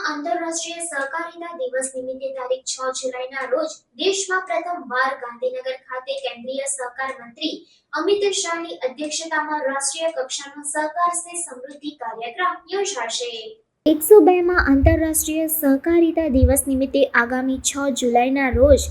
આંતરરાષ્ટ્રીય સહકારિતા દિવસ નિમિત્તે તારીખ 6 જુલાઈના રોજ દેશમાં પ્રથમવાર ગાંધીનગર ખાતે કેન્દ્રીય સહકાર મંત્રી અમિત શાહની અધ્યક્ષતામાં રાષ્ટ્રીય કક્ષાનો સહકાર સે સમૃદ્ધિ કાર્યક્રમ યોજાશે। 102માં આંતરરાષ્ટ્રીય સહકારિતા દિવસ નિમિત્તે આગામી 6 જુલાઈના રોજ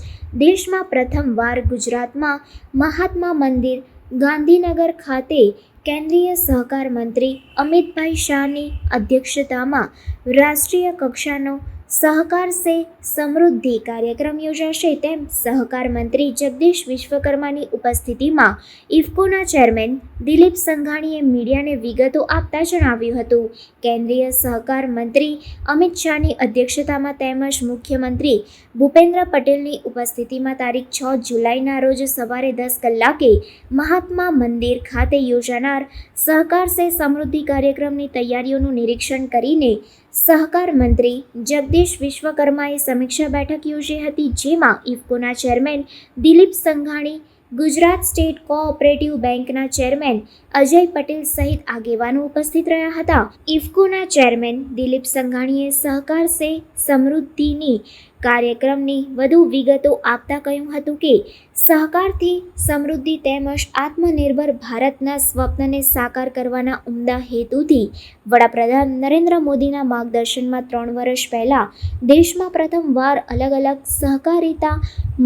દેશમાં પ્રથમવાર ગુજરાતમાં મહાત્મા મંદિર ગાંધીનગર ખાતે કેન્દ્રીય સહકાર મંત્રી અમિતભાઈ શાહની અધ્યક્ષતામાં રાષ્ટ્રીય કક્ષાનો સહકાર સે સમૃદ્ધિ કાર્યક્રમ યોજાશે તેમ સહકાર મંત્રી જગદીશ વિશ્વકર્માની ઉપસ્થિતિમાં ઇફકોના ચેરમેન દિલીપ સંઘાણીએ મીડિયાને વિગતો આપતા જણાવ્યું હતું। કેન્દ્રીય સહકાર મંત્રી અમિત શાહની અધ્યક્ષતામાં તેમજ મુખ્યમંત્રી ભૂપેન્દ્ર પટેલની ઉપસ્થિતિમાં તારીખ 6 જુલાઈના રોજ સવારે 10 કલાકે મહાત્મા મંદિર ખાતે યોજાનાર સહકાર સે સમૃદ્ધિ કાર્યક્રમની તૈયારીઓનું નિરીક્ષણ કરીને સહકાર મંત્રી જગદીશ વિશ્વકર્માએ સમીક્ષા બેઠક યોજી હતી, જેમાં ઇફકોના chairman Dilip Sanghani, Gujarat state cooperative બેંકના ચેરમેન અજય પટેલ સહિત આગેવાનો ઉપસ્થિત રહ્યા હતા। ઇફકોના ચેરમેન દિલીપ સંઘાણીએ સહકાર સે સમૃદ્ધિની કાર્યક્રમની વધુ વિગતો આપતા કહ્યું હતું કે સહકારથી સમૃદ્ધિ તેમજ આત્મનિર્ભર ભારતના સ્વપ્નને સાકાર કરવાના ઉમદા હેતુથી વડાપ્રધાન નરેન્દ્ર મોદીના માર્ગદર્શનમાં 3 વર્ષ પહેલાં દેશમાં પ્રથમવાર અલગ અલગ સહકારિતા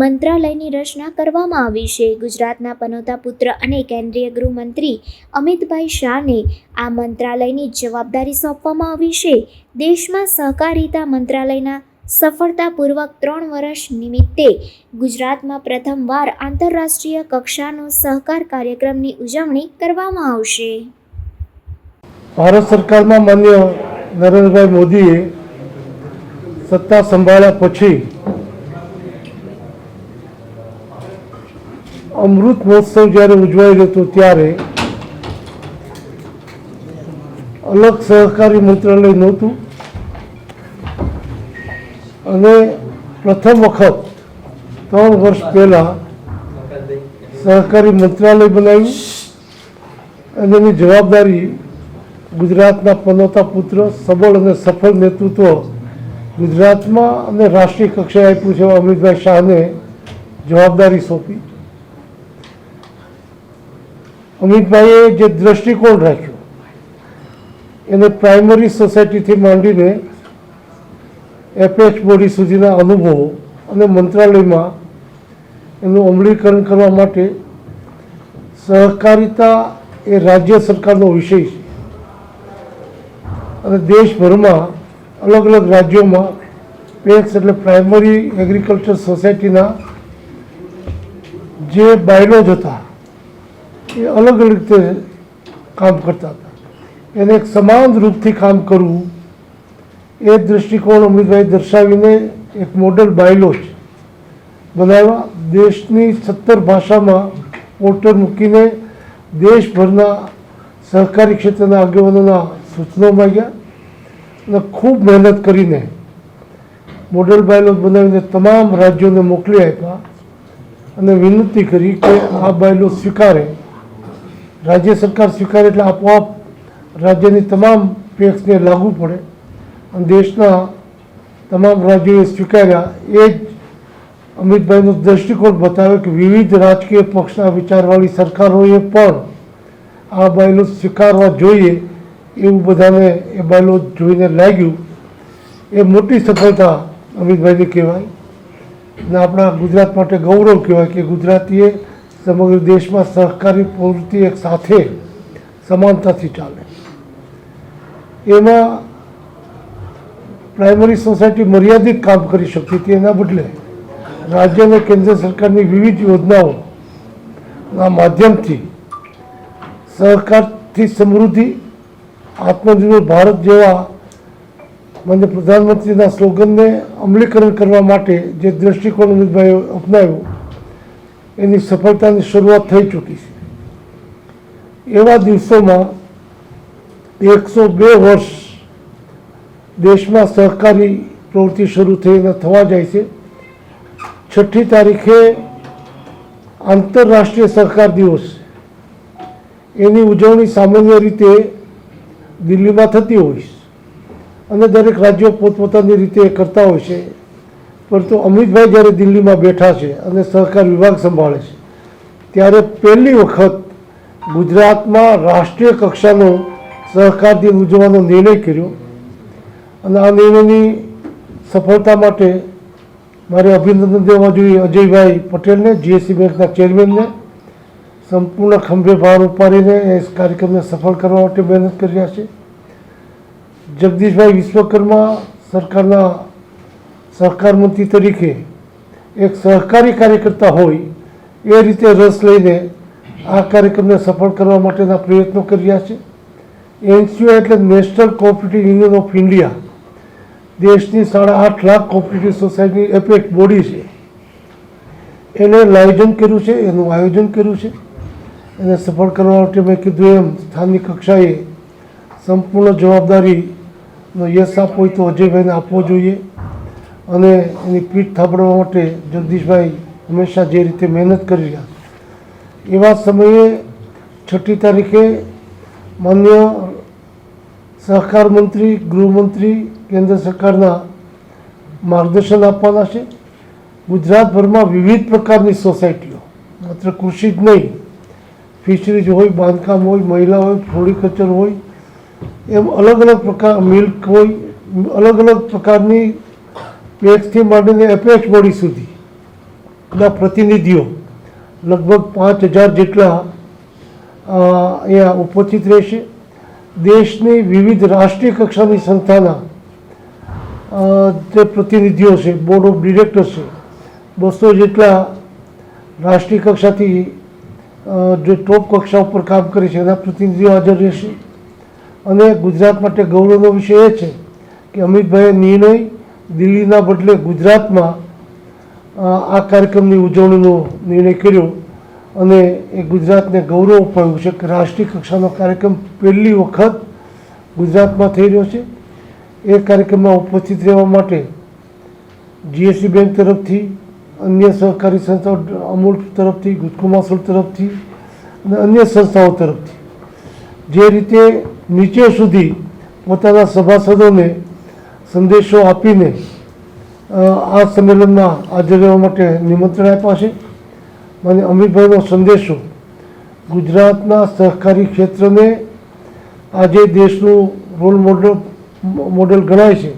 મંત્રાલયની રચના કરવામાં આવી છે। ગુજરાતના પનોતા પુત્ર અને કેન્દ્રીય ગૃહમંત્રી અમિતભાઈ શાહને આ મંત્રાલયની જવાબદારી સોંપવામાં આવી છે। દેશમાં સહકારિતા મંત્રાલયના સફળતાપૂર્વક 3 વર્ષ નિમિત્તે ગુજરાતમાં પ્રથમવાર આંતરરાષ્ટ્રીય કક્ષાનો સહકાર કાર્યક્રમની ઉજવણી કરવામાં આવશે। ભારત સરકારમાં માન્ય નરેન્દ્રભાઈ મોદીએ સત્તા સંભાળ્યા પછી અમૃત મહોત્સવ જ્યારે ઉજવાઈ રહ્યો હતો ત્યારે અલગ સહકારી મંત્રાલય નહોતું અને પ્રથમ વખત 3 વર્ષ પહેલાં સહકારી મંત્રાલય બનાવ્યું અને એની જવાબદારી ગુજરાતના પનોતા પુત્ર સબળ અને સફળ નેતૃત્વ ગુજરાતમાં અને રાષ્ટ્રીય કક્ષાએ આપ્યું છે અમિતભાઈ શાહને જવાબદારી સોંપી। અમિતભાઈએ જે દ્રષ્ટિકોણ રાખ્યો એને પ્રાઇમરી સોસાયટીથી માંડીને એપેક્સ બોડી સુધીના અનુભવો અને મંત્રાલયમાં એનું અમલીકરણ કરવા માટે સહકારિતા એ રાજ્ય સરકારનો વિષય છે અને દેશભરમાં અલગ અલગ રાજ્યોમાં પેક્સ એટલે પ્રાઇમરી એગ્રીકલ્ચર સોસાયટીના જે બાયલોજ હતા એ અલગ અલગ રીતે કામ કરતા હતા, એને એક સમાન રૂપથી કામ કરવું એ દૃષ્ટિકોણ અમિતભાઈ દર્શાવીને એક મોડલ બાયલોજ બનાવ્યા। દેશની 17 ભાષામાં પોર્ટલ મૂકીને દેશભરના સહકારી ક્ષેત્રના આગેવાનોના સૂચનો માંગ્યા અને ખૂબ મહેનત કરીને મોડલ બાયલોજ બનાવીને તમામ રાજ્યોને મોકલી આપ્યા અને વિનંતી કરી કે આ બાયલોજ સ્વીકારે। રાજ્ય સરકાર સ્વીકારે એટલે આપોઆપ રાજ્યની તમામ પેક્સને લાગુ પડે અને દેશના તમામ રાજ્યોએ સ્વીકાર્યા। એ જ અમિતભાઈનો દૃષ્ટિકોણ બતાવે કે વિવિધ રાજકીય પક્ષના વિચારવાળી સરકારોએ પણ આ બાયલોજ સ્વીકારવા જોઈએ એવું બધાને એ બાયલોજ જોઈને લાગ્યું। એ મોટી સફળતા અમિતભાઈને કહેવાય અને આપણા ગુજરાત માટે ગૌરવ કહેવાય કે ગુજરાતીએ સમગ્ર દેશમાં સહકારી પ્રવૃત્તિ એક સાથે સમાનતાથી ચાલે। એમાં પ્રાઇમરી સોસાયટી મર્યાદિત કામ કરી શકતી હતી, એના બદલે રાજ્ય અને કેન્દ્ર સરકારની વિવિધ યોજનાઓના માધ્યમથી સહકારથી સમૃદ્ધિ, આત્મનિર્ભર ભારત જેવા માન્ય પ્રધાનમંત્રીના સ્લોગનને અમલીકરણ કરવા માટે જે દૃષ્ટિકોણ અમિતભાઈએ અપનાવ્યો એની સફળતાની શરૂઆત થઈ ચૂકી છે। એવા દિવસોમાં 102 વર્ષ દેશમાં સહકારી પ્રવૃત્તિ શરૂ થઈને થવા જાય છે। 6ઠી તારીખે આંતરરાષ્ટ્રીય સહકાર દિવસ એની ઉજવણી સામાન્ય રીતે દિલ્હીમાં થતી હોય છે અને દરેક રાજ્યો પોતપોતાની રીતે કરતા હોય છે, પરંતુ અમિતભાઈ જ્યારે દિલ્હીમાં બેઠા છે અને સહકાર વિભાગ સંભાળે છે ત્યારે પહેલી વખત ગુજરાતમાં રાષ્ટ્રીય કક્ષાનો સહકાર દિન ઉજવવાનો નિર્ણય કર્યો અને આ નિર્ણયની સફળતા માટે મારે અભિનંદન દેવા જોઈએ અજયભાઈ પટેલને, જીએસસી બેંકના ચેરમેનને. સંપૂર્ણ ખંભે ભાર ઉપાડીને એ કાર્યક્રમને સફળ કરવા માટે મહેનત કરી રહ્યા છે. જગદીશભાઈ વિશ્વકર્મા સરકારના સહકાર મંત્રી તરીકે એક સહકારી કાર્યકર્તા હોય એ રીતે રસ લઈને આ કાર્યક્રમને સફળ કરવા માટેના પ્રયત્નો કરી રહ્યા છે. એનસીઓ એટલે national cooperative union of India, દેશની 8.5 lakh cooperative society apex body છે. એને આયોજન કર્યું છે, એનું આયોજન કર્યું છે. એને સફળ કરવા માટે મેં કીધું એમ સ્થાનિક કક્ષાએ સંપૂર્ણ જવાબદારીનો યશ આપવો હોય તો અજયભાઈને આપવો જોઈએ અને એની પીઠ થાબડવા માટે જગદીશભાઈ હંમેશા જે રીતે મહેનત કરી રહ્યા છે. એવા સમયે 6મી તારીખે માન્ય સહકાર મંત્રી, ગૃહમંત્રી કેન્દ્ર સરકારના માર્ગદર્શન આપવાના છે. ગુજરાતભરમાં વિવિધ પ્રકારની સોસાયટીઓ, માત્ર કૃષિ જ નહીં, ફિશરીઝ હોય, બાંધકામ હોય, મહિલા હોય, ફ્લોરિકલ્ચર હોય, એમ અલગ અલગ પ્રકાર, મિલ્ક હોય, અલગ અલગ પ્રકારની પેક્સથી માંડીને એપેક્સ બોડી સુધી ના પ્રતિનિધિઓ લગભગ 5000 જેટલા અહીંયા ઉપસ્થિત રહેશે. દેશની વિવિધ રાષ્ટ્રીય કક્ષાની સંસ્થાના જે પ્રતિનિધિઓ છે, બોર્ડ ઓફ ડિરેક્ટર્સ છે, 200 જેટલા રાષ્ટ્રીય કક્ષાથી જે ટોપ કક્ષા ઉપર કામ કરે છે એના પ્રતિનિધિઓ હાજર રહેશે. અને ગુજરાત માટે ગૌરવનો વિષય એ છે કે અમિતભાઈએ નિર્ણય દિલ્હીના બદલે ગુજરાતમાં આ કાર્યક્રમની ઉજવણીનો નિર્ણય કર્યો અને એ ગુજરાતને ગૌરવ અપાવ્યું છે કે રાષ્ટ્રીય કક્ષાનો કાર્યક્રમ પહેલી વખત ગુજરાતમાં થઈ રહ્યો છે. એ કાર્યક્રમમાં ઉપસ્થિત રહેવા માટે જીએસસી બેંક તરફથી, અન્ય સહકારી સંસ્થાઓ, અમૂલ તરફથી, ગુજકોમાસોલ તરફથી અને અન્ય સંસ્થાઓ તરફથી જે રીતે નીચે સુધી પોતાના સભાસદોને સંદેશો આપીને આ સંમેલનમાં હાજર રહેવા માટે નિમંત્રણ આપ્યા છે. મને અમિતભાઈનો સંદેશો ગુજરાતના સહકારી ક્ષેત્રને આજે દેશનું રોલ મોડેલ ગણાય છે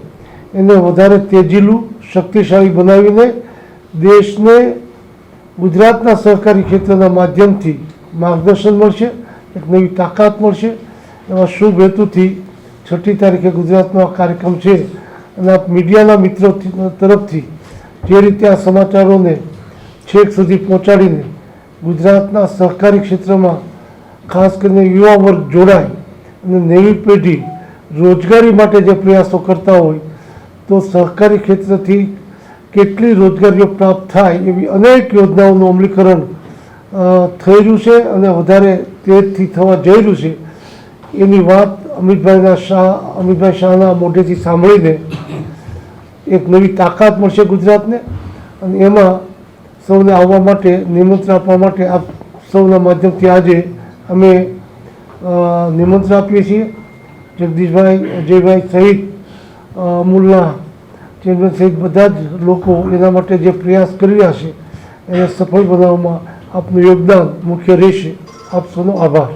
એને વધારે તેજીલું, શક્તિશાળી બનાવીને દેશને ગુજરાતના સહકારી ક્ષેત્રના માધ્યમથી માર્ગદર્શન મળશે, એક નવી તાકાત મળશે. એવા શુભ હેતુથી 6મી તારીખે ગુજરાતનો આ કાર્યક્રમ છે અને આપ મીડિયાના મિત્રો તરફથી જે રીતે આ સમાચારોને છેક સુધી પહોંચાડીને ગુજરાતના સહકારી ક્ષેત્રમાં ખાસ કરીને યુવા વર્ગ જોડાય અને નવી પેઢી રોજગારી માટે જે પ્રયાસો કરતા હોય તો સહકારી ક્ષેત્રથી કેટલી રોજગારીઓ પ્રાપ્ત થાય એવી અનેક યોજનાઓનું અમલીકરણ થઈ રહ્યું છે અને વધારે તેજથી થવા જઈ રહ્યું છે. એની વાત અમિતભાઈ શાહના મોઢેથી સાંભળીને એક નવી તાકાત મળશે ગુજરાતને અને એમાં સૌને આવવા માટે નિમંત્રણ આપવા માટે આપ સૌના માધ્યમથી આજે અમે નિમંત્રણ આપીએ છીએ. જગદીશભાઈ, અજયભાઈ સહિત અમૂલના ચેરમેન સહિત બધા જ લોકો એના માટે જે પ્રયાસ કરી રહ્યા છે એને સફળ બનાવવામાં આપનું યોગદાન મુખ્ય રહેશે. આપ સૌનો આભાર.